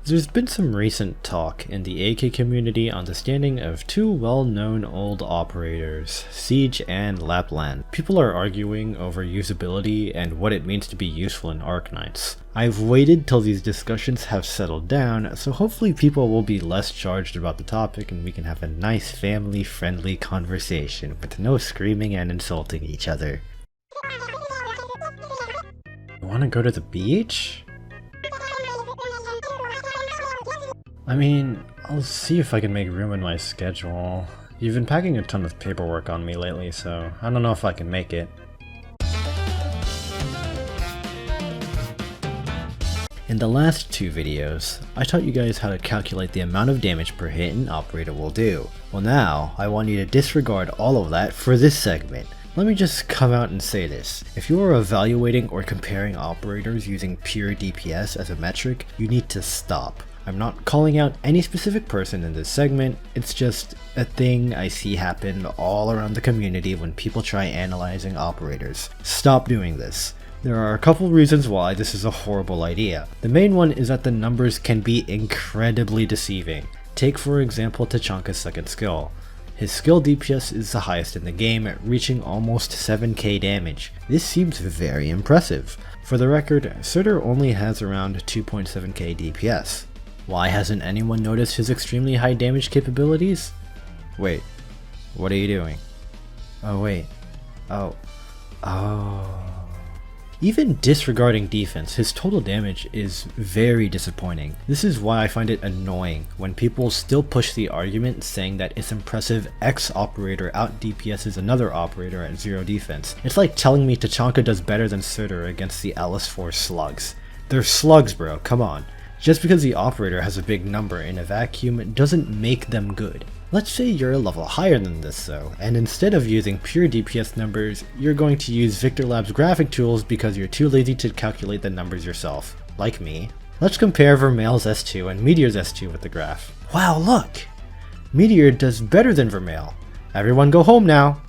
There's been some recent talk in the AK community on the standing of two well-known old operators, Siege and Lappland. People are arguing over usability and what it means to be useful in Arknights. I've waited till these discussions have settled down, so hopefully people will be less charged about the topic and we can have a nice family-friendly conversation with no screaming and insulting each other. You wanna go to the beach? I mean, I'll see if I can make room in my schedule. You've been packing a ton of paperwork on me lately, so I don't know if I can make it. In the last two videos, I taught you guys how to calculate the amount of damage per hit an operator will do. Well now, I want you to disregard all of that for this segment. Let me just come out and say this. If you are evaluating or comparing operators using pure DPS as a metric, you need to stop. I'm not calling out any specific person in this segment, it's just a thing I see happen all around the community when people try analyzing operators. Stop doing this. There are a couple reasons why this is a horrible idea. The main one is that the numbers can be incredibly deceiving. Take for example Tachanka's second skill. His skill DPS is the highest in the game, reaching almost 7k damage. This seems very impressive. For the record, Surtur only has around 2.7k DPS. Why hasn't anyone noticed his extremely high damage capabilities? Wait, what are you doing? Oh wait, oh. Even disregarding defense, his total damage is very disappointing. This is why I find it annoying when people still push the argument saying that it's impressive X operator out DPS's another operator at 0 defense. It's like telling me Tachanka does better than Surtur against the LS4 slugs. They're slugs, bro, come on. Just because the operator has a big number in a vacuum doesn't make them good. Let's say you're a level higher than this though, and instead of using pure DPS numbers, you're going to use Victor Lab's graphic tools because you're too lazy to calculate the numbers yourself, like me. Let's compare Vermeil's S2 and Meteor's S2 with the graph. Wow, look! Meteor does better than Vermeil. Everyone go home now!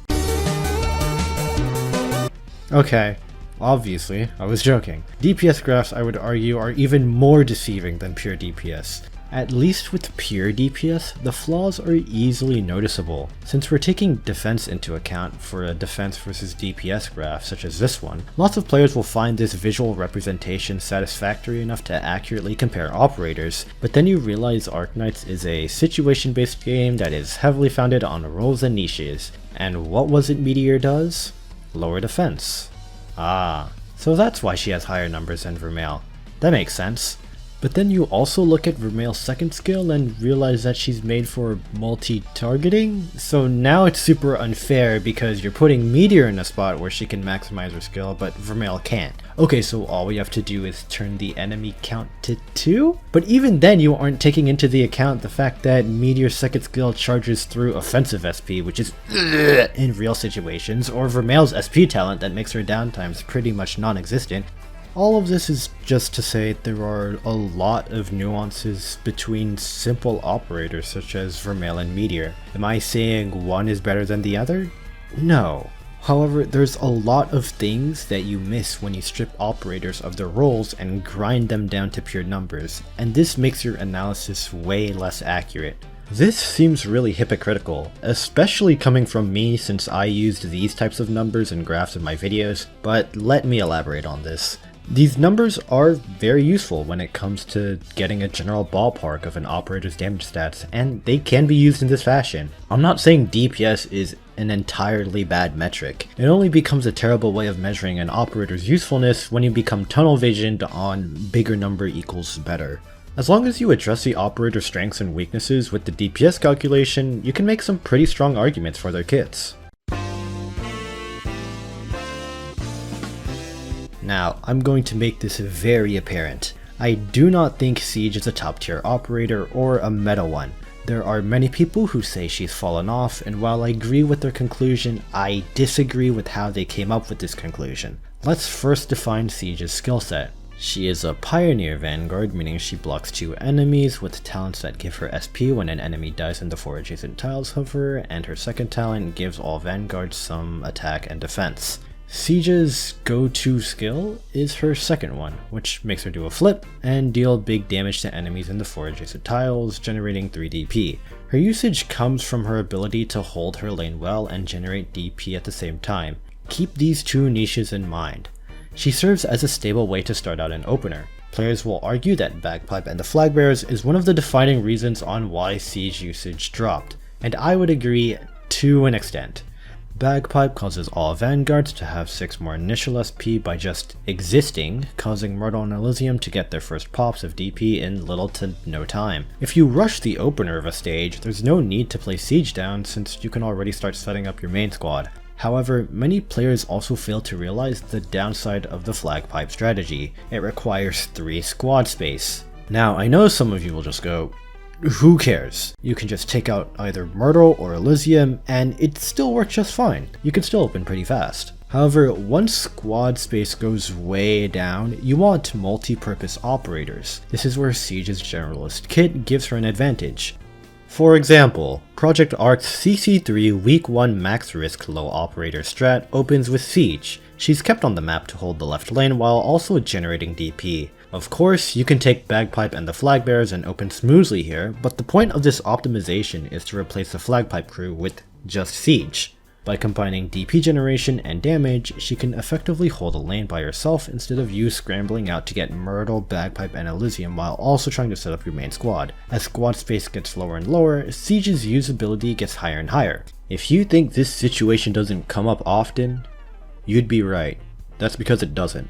Okay. Obviously, I was joking. DPS graphs, I would argue, are even more deceiving than pure DPS. At least with pure DPS, the flaws are easily noticeable. Since we're taking defense into account for a defense versus DPS graph such as this one, lots of players will find this visual representation satisfactory enough to accurately compare operators, but then you realize Arknights is a situation-based game that is heavily founded on roles and niches. And what was it Meteor does? Lower defense. Ah, so that's why she has higher numbers than Vermeil. That makes sense. But then you also look at Vermeil's second skill and realize that she's made for multi-targeting? So now it's super unfair because you're putting Meteor in a spot where she can maximize her skill, but Vermeil can't. Okay, so all we have to do is turn the enemy count to 2? But even then you aren't taking into the account the fact that Meteor's second skill charges through offensive SP, which is in real situations, or Vermeil's SP talent that makes her downtimes pretty much non-existent. All of this is just to say there are a lot of nuances between simple operators such as Vermeil and Meteor. Am I saying one is better than the other? No. However, there's a lot of things that you miss when you strip operators of their roles and grind them down to pure numbers, and this makes your analysis way less accurate. This seems really hypocritical, especially coming from me since I used these types of numbers and graphs in my videos, but let me elaborate on this. These numbers are very useful when it comes to getting a general ballpark of an operator's damage stats, and they can be used in this fashion. I'm not saying DPS is an entirely bad metric. It only becomes a terrible way of measuring an operator's usefulness when you become tunnel visioned on bigger number equals better. As long as you address the operator's strengths and weaknesses with the DPS calculation, you can make some pretty strong arguments for their kits. Now, I'm going to make this very apparent. I do not think Siege is a top tier operator or a meta one. There are many people who say she's fallen off, and while I agree with their conclusion, I disagree with how they came up with this conclusion. Let's first define Siege's skill set. She is a Pioneer Vanguard, meaning she blocks 2 enemies with talents that give her SP when an enemy dies in the 4 adjacent tiles of her, and her second talent gives all Vanguards some attack and defense. Siege's go-to skill is her second one, which makes her do a flip and deal big damage to enemies in the 4 adjacent tiles, generating 3 DP. Her usage comes from her ability to hold her lane well and generate DP at the same time. Keep these two niches in mind. She serves as a stable way to start out an opener. Players will argue that Bagpipe and the Flag Bearers is one of the defining reasons on why Siege usage dropped, and I would agree to an extent. Bagpipe causes all vanguards to have 6 more initial SP by just existing, causing Myrtle and Elysium to get their first pops of DP in little to no time. If you rush the opener of a stage, there's no need to play Siege down since you can already start setting up your main squad. However, many players also fail to realize the downside of the Flagpipe strategy. It requires 3 squad space. Now, I know some of you will just go, who cares? You can just take out either Myrtle or Elysium and it still works just fine. You can still open pretty fast. However, once squad space goes way down, you want multi-purpose operators. This is where Siege's Generalist kit gives her an advantage. For example, Project Ark's CC3 Week 1 Max Risk Low Operator strat opens with Siege. She's kept on the map to hold the left lane while also generating DP. Of course, you can take Bagpipe and the Flag Bearers and open smoothly here, but the point of this optimization is to replace the Flagpipe crew with just Siege. By combining DP generation and damage, she can effectively hold a lane by herself instead of you scrambling out to get Myrtle, Bagpipe, and Elysium while also trying to set up your main squad. As squad space gets lower and lower, Siege's usability gets higher and higher. If you think this situation doesn't come up often, you'd be right. That's because it doesn't.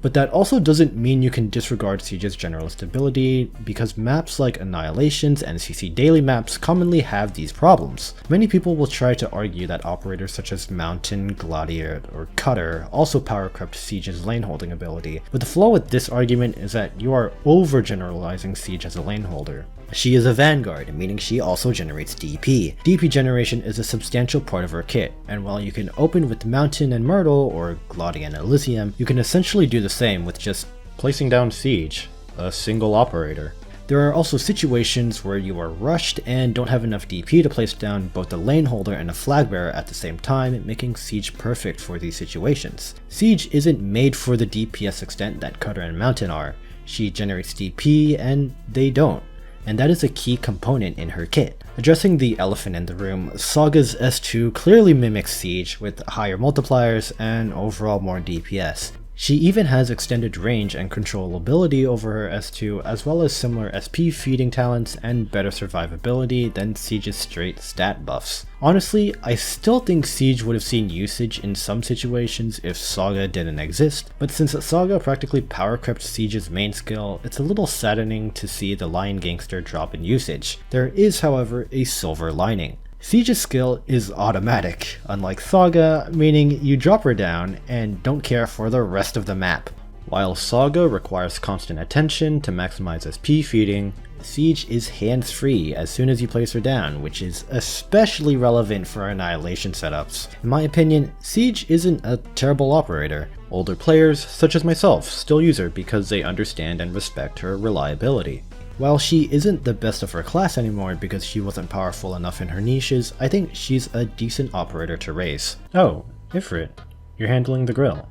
But that also doesn't mean you can disregard Siege's Generalist ability, because maps like Annihilations and CC Daily maps commonly have these problems. Many people will try to argue that operators such as Mountain, Gladiator, or Cutter also power corrupt Siege's lane holding ability, but the flaw with this argument is that you are overgeneralizing Siege as a lane holder. She is a Vanguard, meaning she also generates DP. DP generation is a substantial part of her kit, and while you can open with Mountain and Myrtle, or Gladiator and Elysium, you can essentially do the same with just placing down Siege, a single operator. There are also situations where you are rushed and don't have enough DP to place down both a lane holder and a flag bearer at the same time, making Siege perfect for these situations. Siege isn't made for the DPS extent that Cutter and Mountain are. She generates DP and they don't, and that is a key component in her kit. Addressing the elephant in the room, Saga's S2 clearly mimics Siege with higher multipliers and overall more DPS. She even has extended range and controllability over her S2, as well as similar SP feeding talents and better survivability than Siege's straight stat buffs. Honestly, I still think Siege would have seen usage in some situations if Saga didn't exist, but since Saga practically power crept Siege's main skill, it's a little saddening to see the Lion Gangster drop in usage. There is, however, a silver lining. Siege's skill is automatic, unlike Saga, meaning you drop her down and don't care for the rest of the map. While Saga requires constant attention to maximize SP feeding, Siege is hands-free as soon as you place her down, which is especially relevant for Annihilation setups. In my opinion, Siege isn't a terrible operator. Older players, such as myself, still use her because they understand and respect her reliability. While she isn't the best of her class anymore because she wasn't powerful enough in her niches, I think she's a decent operator to race. Oh, Ifrit, you're handling the grill.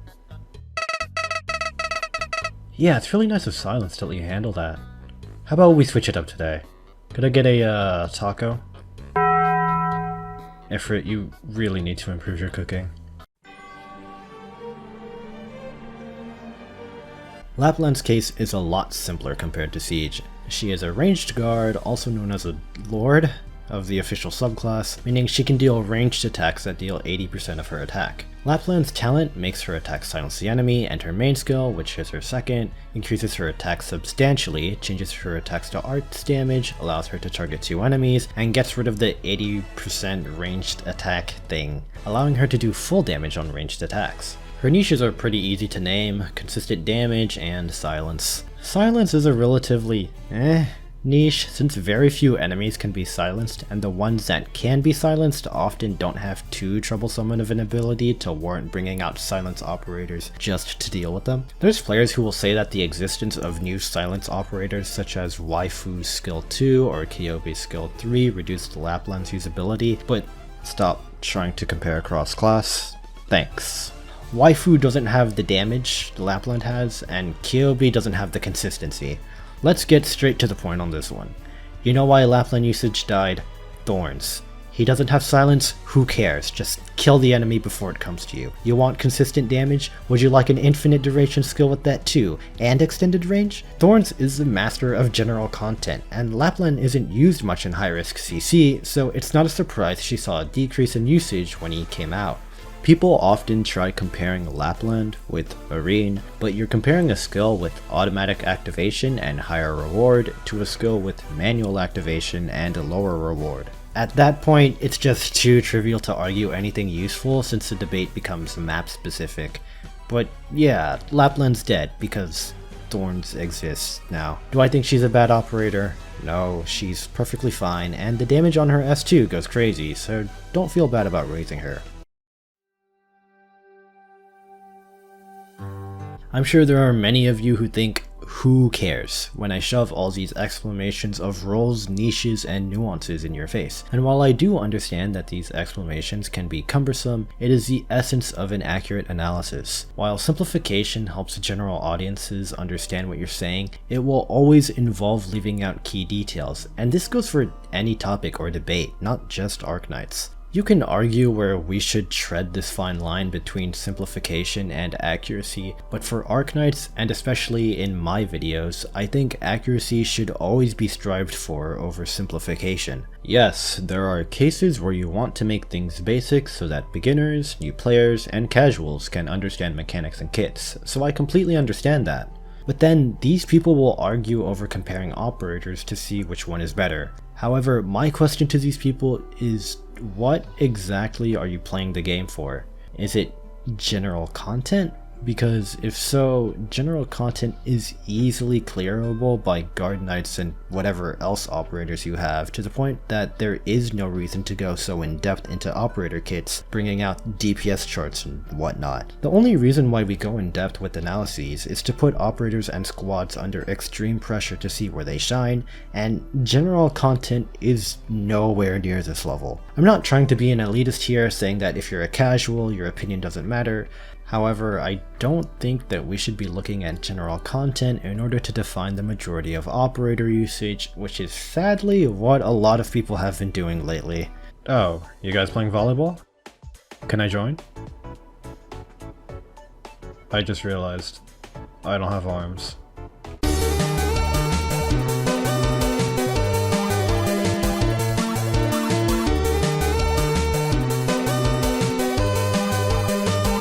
Yeah, it's really nice of Silence to let you handle that. How about we switch it up today? Could I get a taco? Ifrit, you really need to improve your cooking. Lappland's case is a lot simpler compared to Siege. She is a ranged guard, also known as a Lord of the official subclass, meaning she can deal ranged attacks that deal 80% of her attack. Lappland's talent makes her attack silence the enemy, and her main skill, which is her second, increases her attack substantially, changes her attacks to arts damage, allows her to target 2 enemies, and gets rid of the 80% ranged attack thing, allowing her to do full damage on ranged attacks. Her niches are pretty easy to name: consistent damage and silence. Silence is a relatively niche, since very few enemies can be silenced, and the ones that can be silenced often don't have too troublesome of an ability to warrant bringing out silence operators just to deal with them. There's players who will say that the existence of new silence operators such as Waifu's skill 2 or Kyobe's skill 3 reduced Lappland's usability, but stop trying to compare across class. Thanks. Waifu doesn't have the damage the Lappland has, and Kyobi doesn't have the consistency. Let's get straight to the point on this one. You know why Lappland usage died? Thorns. He doesn't have silence, who cares? Just kill the enemy before it comes to you. You want consistent damage? Would you like an infinite duration skill with that too? And extended range? Thorns is the master of general content, and Lappland isn't used much in high risk CC, so it's not a surprise she saw a decrease in usage when he came out. People often try comparing Lappland with Arene, but you're comparing a skill with automatic activation and higher reward to a skill with manual activation and a lower reward. At that point, it's just too trivial to argue anything useful since the debate becomes map specific. But yeah, Lappland's dead because Thorns exists now. Do I think she's a bad operator? No, she's perfectly fine, and the damage on her S2 goes crazy, so don't feel bad about raising her. I'm sure there are many of you who think, who cares, when I shove all these exclamations of roles, niches, and nuances in your face. And while I do understand that these exclamations can be cumbersome, it is the essence of an accurate analysis. While simplification helps general audiences understand what you're saying, it will always involve leaving out key details, and this goes for any topic or debate, not just Arknights. You can argue where we should tread this fine line between simplification and accuracy, but for Arknights, and especially in my videos, I think accuracy should always be strived for over simplification. Yes, there are cases where you want to make things basic so that beginners, new players, and casuals can understand mechanics and kits, so I completely understand that. But then, these people will argue over comparing operators to see which one is better. However, my question to these people is, what exactly are you playing the game for? Is it general content? Because if so, general content is easily clearable by guard knights and whatever else operators you have, to the point that there is no reason to go so in depth into operator kits, bringing out DPS charts and whatnot. The only reason why we go in depth with analyses is to put operators and squads under extreme pressure to see where they shine, and general content is nowhere near this level. I'm not trying to be an elitist here, saying that if you're a casual, your opinion doesn't matter. However, I don't think that we should be looking at general content in order to define the majority of operator usage, which is sadly what a lot of people have been doing lately. Oh, you guys playing volleyball? Can I join? I just realized I don't have arms.